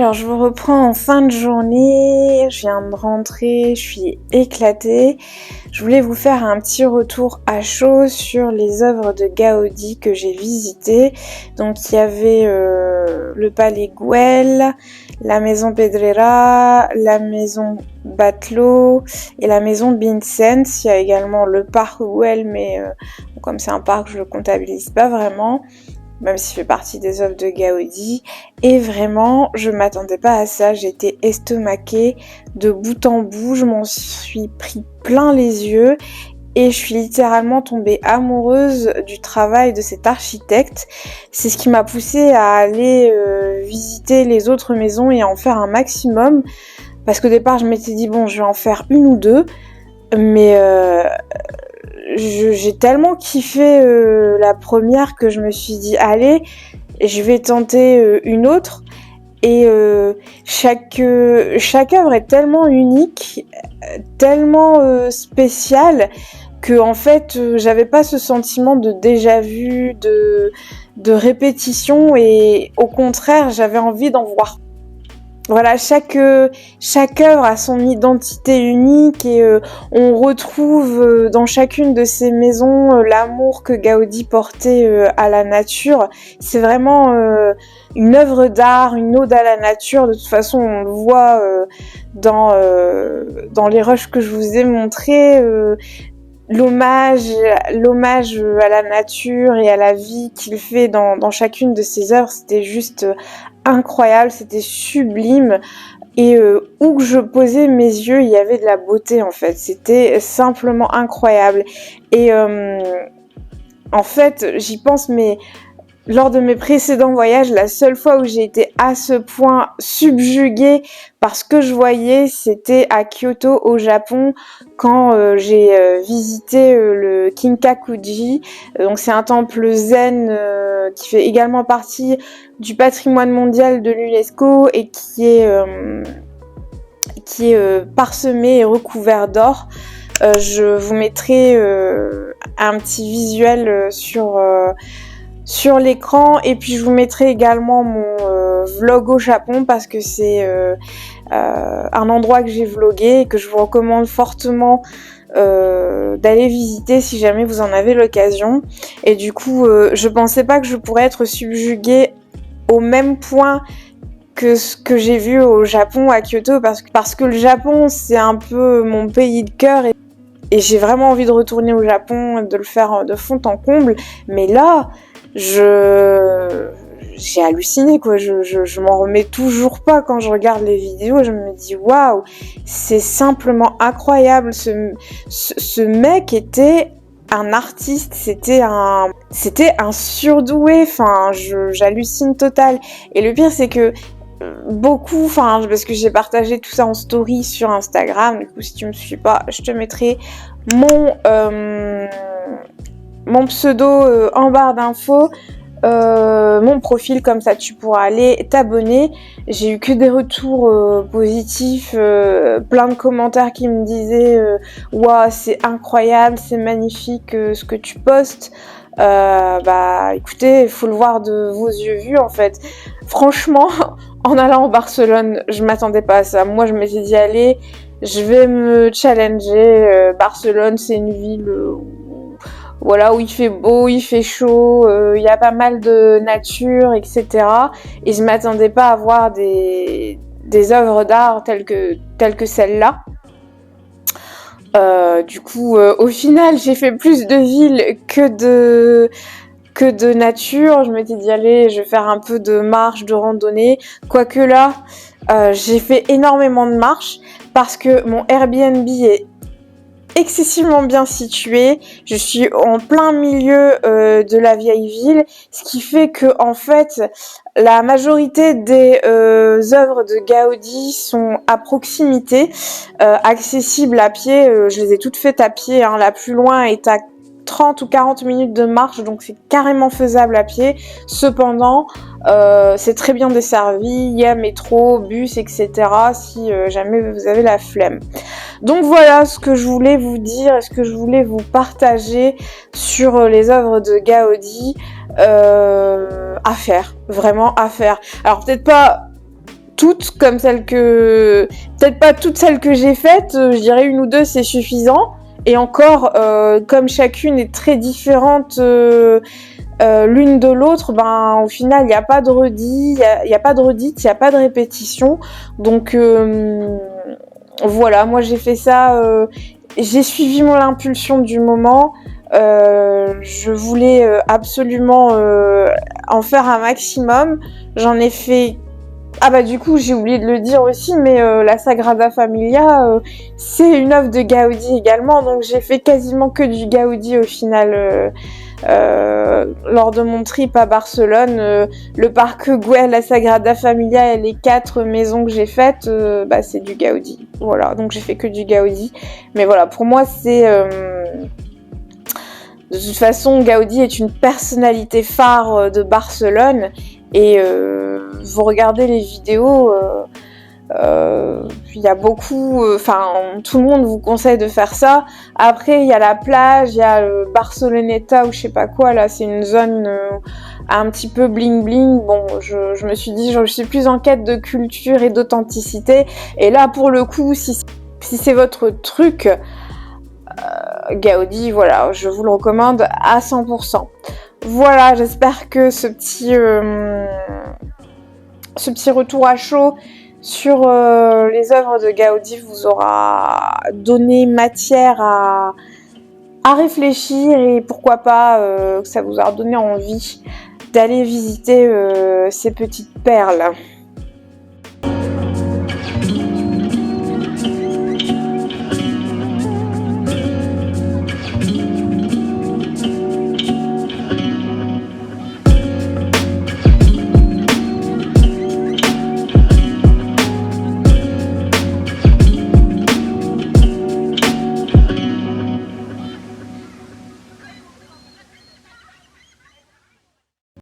Alors, je vous reprends en fin de journée, je viens de rentrer, je suis éclatée. Je voulais vous faire un petit retour à chaud sur les œuvres de Gaudi que j'ai visitées. Donc, il y avait le Palais Güell, la maison Pedrera, la maison Batlló et la maison Vicens. Il y a également le parc Güell, mais comme c'est un parc, je le comptabilise pas vraiment, même s'il fait partie des œuvres de Gaudi. Et vraiment, je m'attendais pas à ça, j'étais estomaquée de bout en bout, je m'en suis pris plein les yeux et je suis littéralement tombée amoureuse du travail de cet architecte. C'est ce qui m'a poussée à aller visiter les autres maisons et à en faire un maximum, parce qu'au départ je m'étais dit bon, je vais en faire une ou deux, mais j'ai tellement kiffé la première que je me suis dit allez, je vais tenter une autre. Et chaque œuvre est tellement unique, tellement spéciale, que en fait j'avais pas ce sentiment de déjà vu, de répétition, et au contraire j'avais envie d'en voir. Voilà, chaque œuvre a son identité unique et on retrouve dans chacune de ces maisons l'amour que Gaudi portait à la nature. C'est vraiment une œuvre d'art, une ode à la nature. De toute façon, on le voit dans les rushs que je vous ai montrés. L'hommage à la nature et à la vie qu'il fait dans chacune de ses œuvres, c'était juste incroyable, c'était sublime. Et où que je posais mes yeux, il y avait de la beauté en fait. C'était simplement incroyable. Et en fait, j'y pense, mais lors de mes précédents voyages, la seule fois où j'ai été à ce point subjuguée par ce que je voyais, c'était à Kyoto, au Japon, quand j'ai visité le Kinkakuji. Donc c'est un temple zen qui fait également partie du patrimoine mondial de l'UNESCO et qui est parsemé et recouvert d'or. Je vous mettrai un petit visuel sur l'écran, et puis je vous mettrai également mon vlog au Japon, parce que c'est un endroit que j'ai vlogué et que je vous recommande fortement d'aller visiter si jamais vous en avez l'occasion. Et du coup, je pensais pas que je pourrais être subjuguée au même point que ce que j'ai vu au Japon, à Kyoto, parce que le Japon c'est un peu mon pays de cœur, et j'ai vraiment envie de retourner au Japon, de le faire de fond en comble. Mais là, j'ai halluciné quoi, je m'en remets toujours pas quand je regarde les vidéos. Je me dis waouh, c'est simplement incroyable. Ce mec était un artiste, c'était un surdoué, enfin j'hallucine total. Et le pire c'est que beaucoup, parce que j'ai partagé tout ça en story sur Instagram, du coup si tu me suis pas, je te mettrai mon pseudo en barre d'infos, mon profil, comme ça tu pourras aller t'abonner. J'ai eu que des retours positifs, plein de commentaires qui me disaient waouh, c'est incroyable, c'est magnifique ce que tu postes. Écoutez, il faut le voir de vos yeux vus en fait. Franchement, en allant en Barcelone, je m'attendais pas à ça. Moi je m'étais dit allez, je vais me challenger. Barcelone c'est une ville où il fait beau, il fait chaud, il y a pas mal de nature, etc. Et je m'attendais pas à voir des œuvres d'art telles que celle-là. Du coup, au final, j'ai fait plus de villes que de nature. Je m'étais dit allez, je vais faire un peu de marche, de randonnée. Quoique là, j'ai fait énormément de marches parce que mon Airbnb est excessivement bien situé. Je suis en plein milieu de la vieille ville, ce qui fait que en fait la majorité des œuvres de Gaudi sont à proximité, accessibles à pied. Je les ai toutes faites à pied, hein. La plus loin est à 30 ou 40 minutes de marche, donc c'est carrément faisable à pied. Cependant, c'est très bien desservi, il y a métro, bus, etc. si jamais vous avez la flemme. Donc voilà ce que je voulais vous dire, ce que je voulais vous partager sur les œuvres de Gaudi. À faire, vraiment à faire. Alors peut-être pas toutes comme celles que... Peut-être pas toutes celles que j'ai faites, je dirais une ou deux c'est suffisant. Et encore, comme chacune est très différente l'une de l'autre, ben au final il n'y a pas de redit, il n'y a pas de redite, il n'y a pas de répétition. Donc voilà, moi j'ai fait ça, j'ai suivi mon impulsion du moment. Je voulais absolument en faire un maximum. J'en ai fait... Ah bah du coup j'ai oublié de le dire aussi, mais la Sagrada Familia c'est une œuvre de Gaudi également, donc j'ai fait quasiment que du Gaudi au final lors de mon trip à Barcelone. Le parc Güell, la Sagrada Familia et les 4 maisons que j'ai faites, bah c'est du Gaudi. Voilà, donc j'ai fait que du Gaudi. Mais voilà, pour moi c'est... De toute façon, Gaudi est une personnalité phare de Barcelone et vous regardez les vidéos, il y a beaucoup, tout le monde vous conseille de faire ça. Après, il y a la plage, il y a Barceloneta ou je sais pas quoi, là, c'est une zone un petit peu bling bling. Bon, je me suis dit, je suis plus en quête de culture et d'authenticité. Et là, pour le coup, si c'est votre truc, Gaudi, voilà, je vous le recommande à 100%. Voilà, j'espère que ce petit retour à chaud sur les œuvres de Gaudi vous aura donné matière à réfléchir et pourquoi pas que ça vous a donné envie d'aller visiter ces petites perles.